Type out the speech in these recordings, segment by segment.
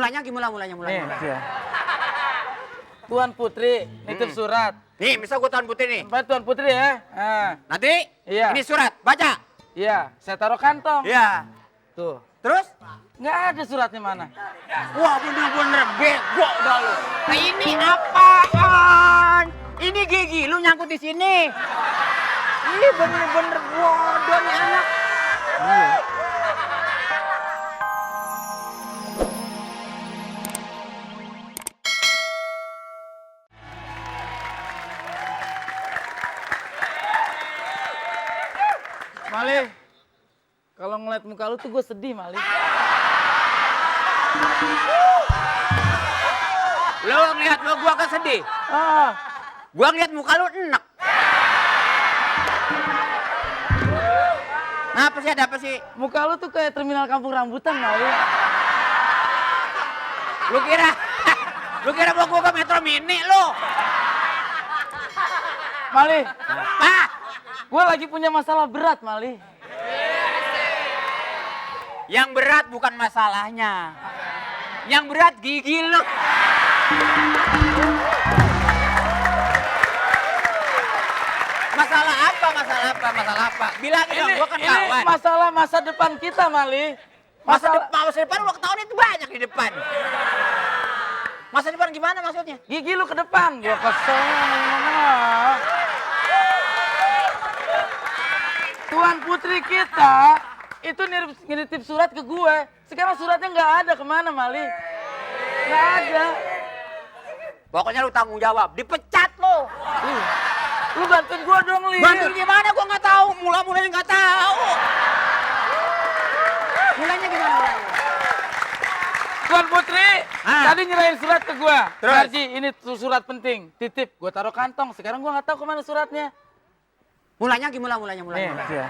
Mulanya gimana mulanya? Iya. Tuan Putri nitip surat. Nih, misal gue Tuan Putri nih. Baik Tuan Putri ya. Nah, Nanti Iya. ini surat, baca. iya, saya taruh kantong. Iya. Tuh, Terus? nggak ada suratnya mana? Wah, bener-bener bego dah lu. Nah, ini apaan? Ini gigi lu nyangkut di sini. Ini bener-bener bodoh nih anak. Mali, kalau ngeliat muka lu tuh gue sedih, Mali. Lu ngeliat lu gua kan sedih. Ah, Gua ngeliat muka lu enak. Nah, apa sih, ada apa sih? muka lu tuh kayak terminal kampung rambutan, Mali. Lu kira lu kira gua ke Metro Mini lu? Mali, Pak, gue lagi punya masalah berat, Mali. yang berat bukan masalahnya. Yang berat gigi lu. Masalah apa? Masalah apa? Masalah apa? Bilangin dong, gua kan Ini kawan. masalah masa depan kita, Mali. Masa depan ulang tahun itu banyak di depan. Masa depan gimana maksudnya? Gigi lu ke depan, gua kesel. Tuan Putri kita itu nitip surat ke gue. Sekarang suratnya nggak ada, kemana, Mali? Nggak ada. Pokoknya lu tanggung jawab, dipecat lu. Lu bantuin gua dong, Li. Bantuin gimana gua nggak tahu, mulanya nggak tahu. Mulanya gimana mulanya? Tuan Putri, tadi nyerahin surat ke gua. Terus? Narji, ini surat penting, titip. Gua taruh kantong, sekarang gua nggak tahu kemana suratnya. Mulanya gimana mulanya? Iya.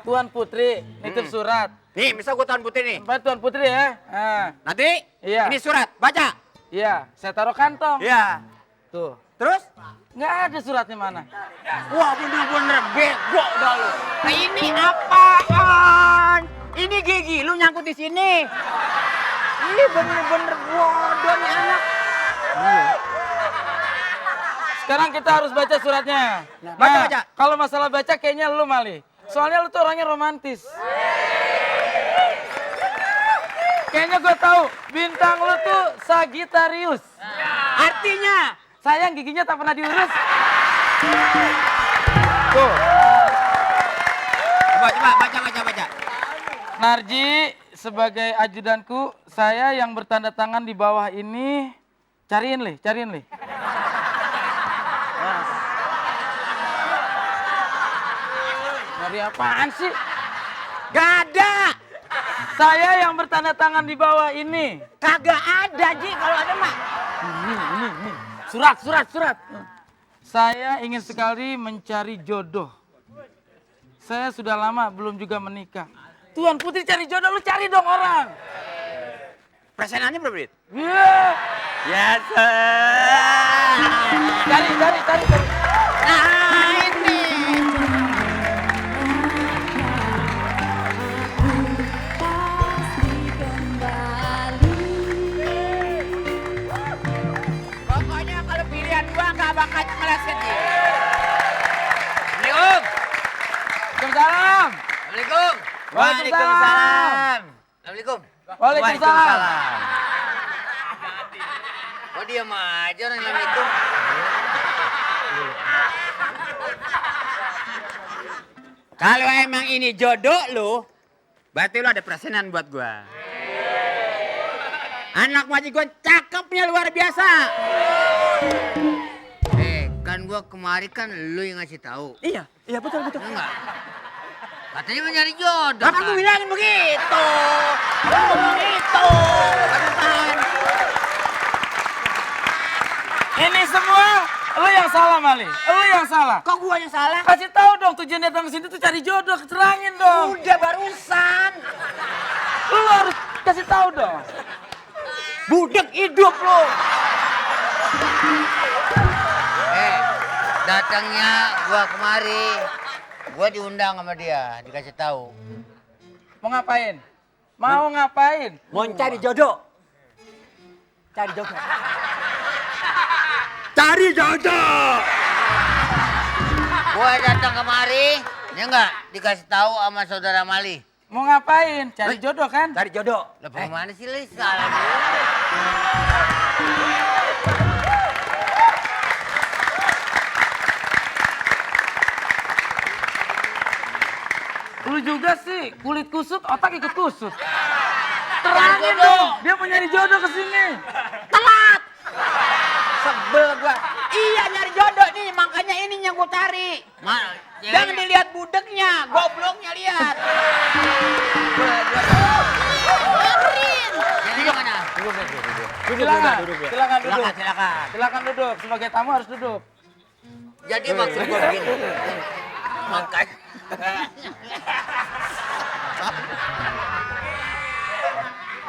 Tuan Putri nitip surat. Nih, misal gua Tuan Putri nih. Baik Tuan Putri ya. Nah, Nanti Iya. ini surat, baca. iya, saya taruh kantong. Iya. Tuh, Terus? nggak ada suratnya mana? Wah, bener-bener bego dah lu. Nah, ini apaan? Ini gigi lu nyangkut di sini. Ini bener-bener bodoh nih anak. Sekarang kita harus baca suratnya. Nah, baca. Kalau masalah baca kayaknya lu, Mali. Soalnya lu tuh orangnya romantis. Kayaknya gue tahu bintang lu tuh Sagittarius. Artinya, Sayang giginya tak pernah diurus. Tuh, coba baca. Narji sebagai ajudanku, saya yang bertanda tangan di bawah ini. Cariin, Li. Nyari apaan sih? Gak ada. Saya yang bertanda tangan di bawah ini. Kagak ada, Ji. Kalau ada mah. Ini. Surat. Saya ingin sekali mencari jodoh. Saya sudah lama belum juga menikah. Tuan Putri cari jodoh, lu cari dong orang. Persenannya berapa duit? Iya. Yes. Cari. Nah, ini. Pokoknya kalau pilihan gua nggak bakal meleset, Ji. Assalamualaikum. Waalaikumsalam. Assalamualaikum. Waalaikumsalam. Assalamualaikum. Waalaikumsalam. Oh, diam aja orang Assalamualaikum. Kalau emang ini jodoh lu, berarti lu ada persenan buat gua. Anak wajib gua cakepnya luar biasa. Kan gua kemarin kan lu yang ngasih tahu. Iya betul. Enggak. Katanya mau nyari jodoh. Kan gua bilangin begitu. Begitu. Kan. Ini semua lu yang salah, Mali. Lu yang salah. Kok gua yang salah? Kasih tahu dong tujuan datang ke sini tuh cari jodoh, terangin dong. Udah barusan. Lu harus kasih tahu dong. Budek hidup lu. Datangnya gua kemari. Gua diundang sama dia, dikasih tahu. Mau ngapain? Mau ngapain? Mau cari jodoh. Cari jodoh. Cari jodoh. Gua datang kemari, ya enggak dikasih tahu sama saudara Mali. Mau ngapain? Cari jodoh kan? Cari jodoh. Lah mana sih Lis? Salah gua. Lu juga sih, kulit kusut, otak ikut kusut. Terangin dong, dia mau nyari jodoh ke sini. Telat. Sebel gua. Iya nyari jodoh nih, makanya ini yang gua cari. Jangan dilihat budeknya, gobloknya lihat. Jadi mana? Silakan, silakan duduk. Silakan. Silakan duduk, sebagai tamu harus duduk. Jadi maksud gua begini. Makanya.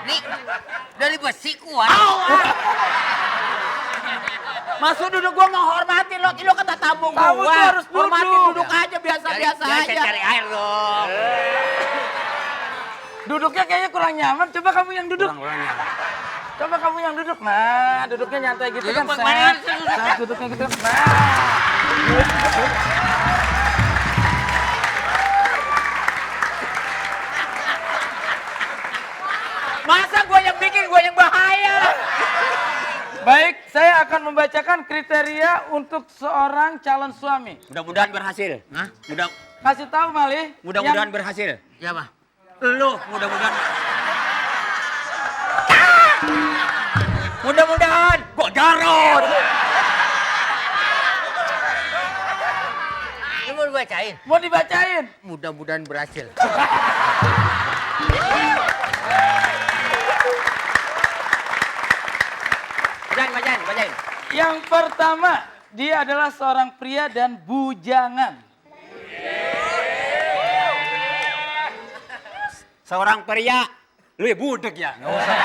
Nih, dari besi kuat. Masuk duduk gua menghormati lo kata tamu gua. Tamu tuh harus duduk. Hormati duduk aja biasa-biasa aja. Cari air dong. Duduknya kayaknya kurang nyaman, coba kamu yang duduk. Coba kamu yang duduk. Nah, duduknya nyantai gitu Duduk kan. bagaimana Set. sih duduknya? Set, duduknya gitu. Nah. Masa gua yang bikin, gua yang bahaya. Baik, saya akan membacakan kriteria untuk seorang calon suami. Mudah-mudahan berhasil. Hah? Kasih tahu Mali. Mudah-mudahan berhasil. Siapa? Lu mudah-mudahan. Mudah-mudahan gua Jarod. Ini mau dibacain? Mau dibacain? Mudah-mudahan berhasil. Bacain. Yang pertama, dia adalah seorang pria dan bujangan. Seorang pria. Lu ya budek ya? Nggak usah.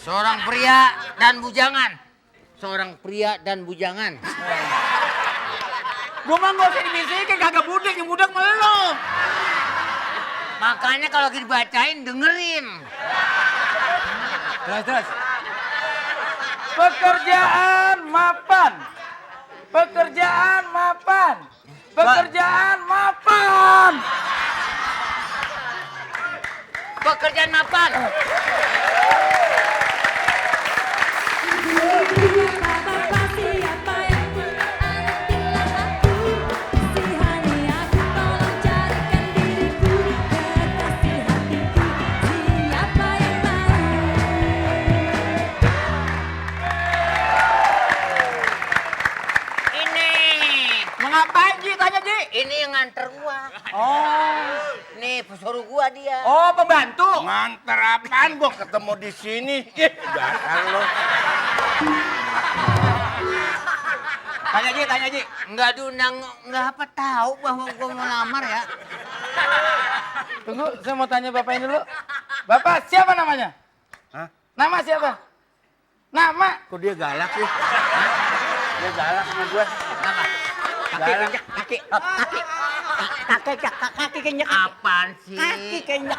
Seorang pria dan bujangan. Seorang pria dan bujangan. Gua mah nggak usah dibisikin, kagak budek, yang budek melulu. Makanya kalau dibacain dengerin. Terus. Pekerjaan mapan. Pekerjaan mapan. Pekerjaan mapan. Pekerjaan mapan. Mau ngapain Ji? Tanya Ji. Ini yang nganter gua. Oh. Nih pesuruh gua dia. Oh, pembantu. Nganter apaan gua ketemu di sini? Dasar lu. Tanya Ji. Nggak diundang, nggak apa tahu bahwa gua mau lamar ya. Tunggu, saya mau tanya Bapak ini dulu. Bapak, siapa namanya? Hah? Nama siapa? Nama? Kok dia galak sih? Hah? Dia galak sama gue. Galak. Kaki kenyek. Apaan sih? Kaki kenyek.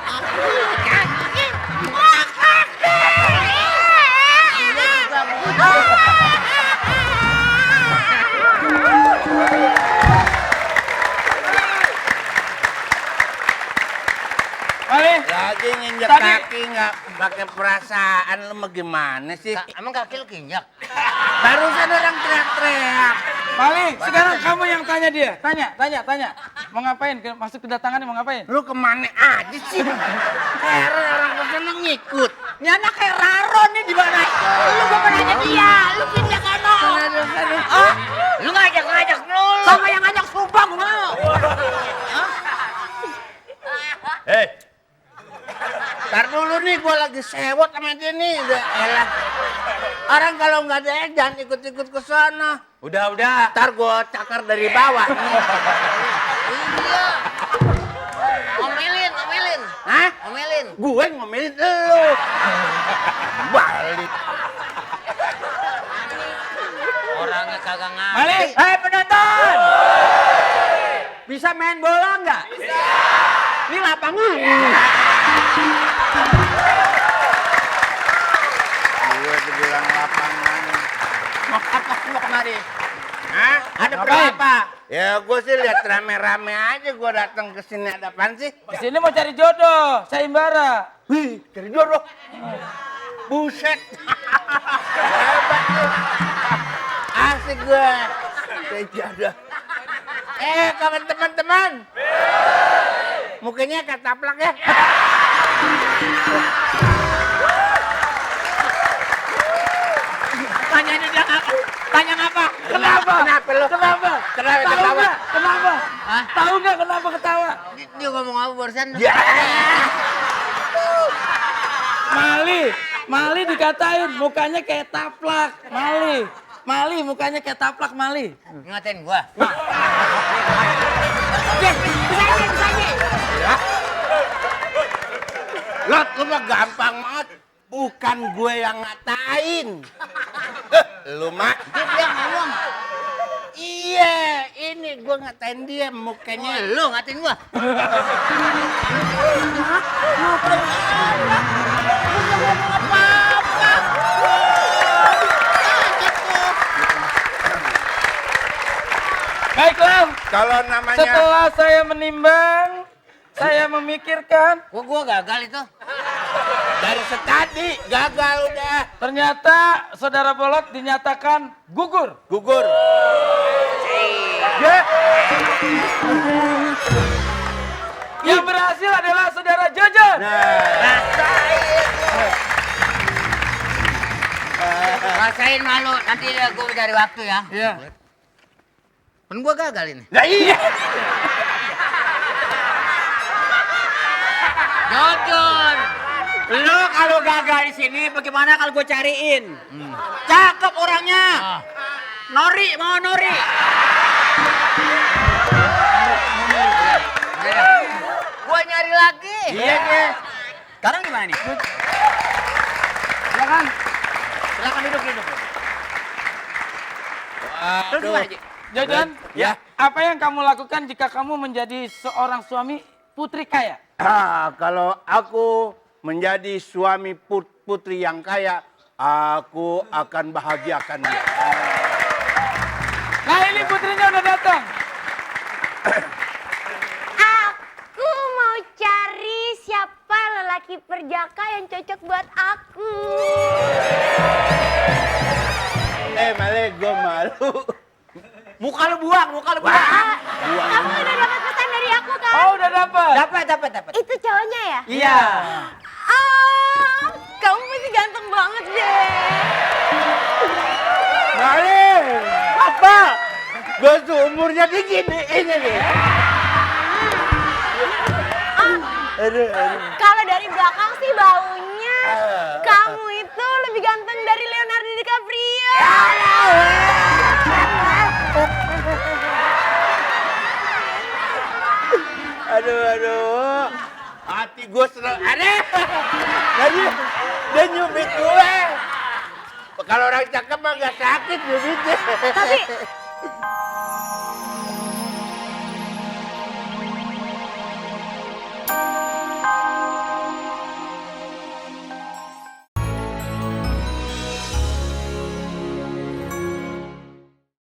Mali. Lagi nginjek Tadi- kaki nggak pakai perasaan, lu mau gimana sih? Emang kaki lu kinjak? Barusan orang teriak-teriak. Mali, sekarang kamu yang tanya dia. Tanya. Mau ngapain? Masuk kedatangan mau ngapain? Lu kemana aja sih? Heran orang kesana ngikut. Ini anak kayak Raro nih di mana? Lu gua mau nanya dia, lu pindah sono. Ah, Lu ngajak melulu. sama yang ngajak sumpah gua mau. Hei. Ntar dulu nih, gua lagi sewot sama dia nih. Udah elah. Orang kalau nggak ada jangan ikut-ikut ke sana. Udah. Ntar gua cakar dari bawah. Iya. Omelin. Hah? Omelin. Gue ngomelin lu. Balik. Orangnya kagak Mali. ngerti. Hei penonton. Bisa Bisa main bola nggak? Bisa. Ini lapangan. Gue bilang lapangan. Mau apa? Mau kemari? Hah? Ada berapa? Ya gue sih lihat rame-rame aja gue datang ke sini, ada apaan sih? Di sini mau cari jodoh, sayembara. Wih, cari jodoh. Buset. Hebat lu. Asik gue. Sejadah. Kawan teman-teman. Mukanya kayak taplak ya. Tanyanya dia apa? Tanya apa? Kenapa? Kenapa lu? Kenapa? Kenapa Tahu ketawa? nggak? Kenapa? Hah? Tahu nggak kenapa ketawa? Dia ngomong apa barusan? Ya. Mali dikatain mukanya kayak taplak. Mali mukanya kayak taplak Mali. Ngatain gua. Lot, lu mah gampang banget. Bukan gue yang ngatain. Lu mah. Dia ngomong. Iya, ini gue ngatain dia mukanya. Lu ngatain gua. Baiklah, Kalau namanya setelah saya menimbang, saya memikirkan, Gua gagal itu. dari setadi gagal udah. ternyata saudara Bolot dinyatakan gugur. Gugur. Ya. Yang berhasil adalah saudara Jojon. Nah, Rasain malu, nanti gua cari waktu ya. Iya. Kan gua gagal ini. nah iya. Jojon. Lu kalau gagal di sini, bagaimana kalau gue cariin? Cakep orangnya. Nori, mau Nori. Gua nyari lagi. Iya deh. Sekarang gimana nih? Silakan. Silakan duduk. Terus gimana, Ji? Jojon, Ya. apa yang kamu lakukan jika kamu menjadi seorang suami putri kaya? Kalau aku menjadi suami putri yang kaya, aku akan bahagiakan dia. Nah ini putrinya udah datang. Aku mau cari siapa lelaki perjaka yang cocok buat aku. Male, gue malu. Muka lu buang. Kamu udah dapat pesan dari aku kan? Oh udah dapat. Dapat. Itu cowoknya ya? Iya. Kamu pasti ganteng banget deh. Male, apa? Gue seumurnya digini, ini nih. Aduh. Kalau dari belakang sih baunya, kamu itu lebih ganteng dari Leonardo DiCaprio. Aduh. Hati gue seneng. Jadi dia nyubit gue. Kalau orang cakep mah gak sakit nyubitnya. Tapi